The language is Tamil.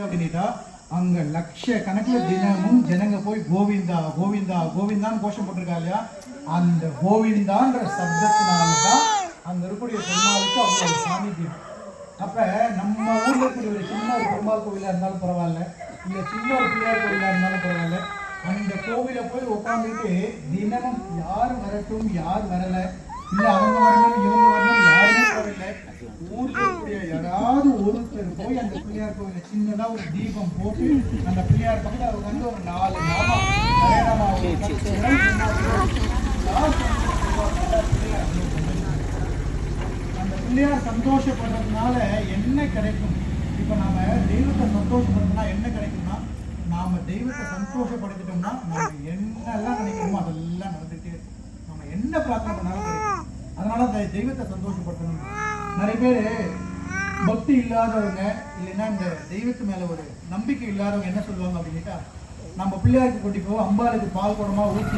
அப்படின்னுட்டா அங்க லட்ச கணக்குல தினமும் ஜனங்க போய் கோவிந்தா கோவிந்தா கோவிந்தான்னு கோஷம் போட்டிருக்கா இல்லையா, அந்த கோவிந்தான்ற சப்தத்தினால்தான் அங்க இருக்கக்கூடிய பெருமாளுக்கு அவங்க சாநித்தியம். அப்ப நம்ம ஊர்ல இருக்கக்கூடிய ஒரு சின்ன ஒரு பெருமாள் கோவிலா இருந்தாலும் பரவாயில்ல, இல்ல சின்ன ஒரு பிள்ளையார் கோவிலா இருந்தாலும் பரவாயில்ல, அந்த கோவில போய் உட்காந்துட்டு தினமும் யார் வரட்டும் யார் வரல, இல்ல அவங்க வரணும் இவங்க வரணும் யாருமே வரல, ஊர்ல இருக்கக்கூடிய யாராவது ஒருத்தர் போய் அந்த பிள்ளையார் கோவில சின்னதா ஒரு தீபம் போட்டு அந்த பிள்ளையார் பக்கத்துல அவங்க வந்து ஒரு 4 நாமம் அந்த பிள்ளையார் சந்தோஷப்படுறதுனால என்ன கிடைக்கும்? இப்ப நாம தெய்வத்தை சந்தோஷப்படுறதுனா என்ன கிடைக்கும்னா, நாம தெய்வத்தை சந்தோஷப்படுத்திட்டோம்னா நாம என்னெல்லாம் நினைக்கிறோமோ அதெல்லாம் நடந்துட்டே இருக்கும். நம்ம என்ன பிரார்த்தனை பண்ணாலும் கிடைக்கும். அதனால அந்த தெய்வத்தை சந்தோஷப்படுத்தணும். நிறைய பேர் பக்தி இல்லாதவங்க இல்லைன்னா இந்த தெய்வத்து மேல ஒரு நம்பிக்கை இல்லாதவங்க என்ன சொல்லுவாங்க அப்படின்னுட்டா, நம்ம பிள்ளையாருக்கு கொண்டு போய் அம்பாளுக்கு பால் குடமா ஊற்றி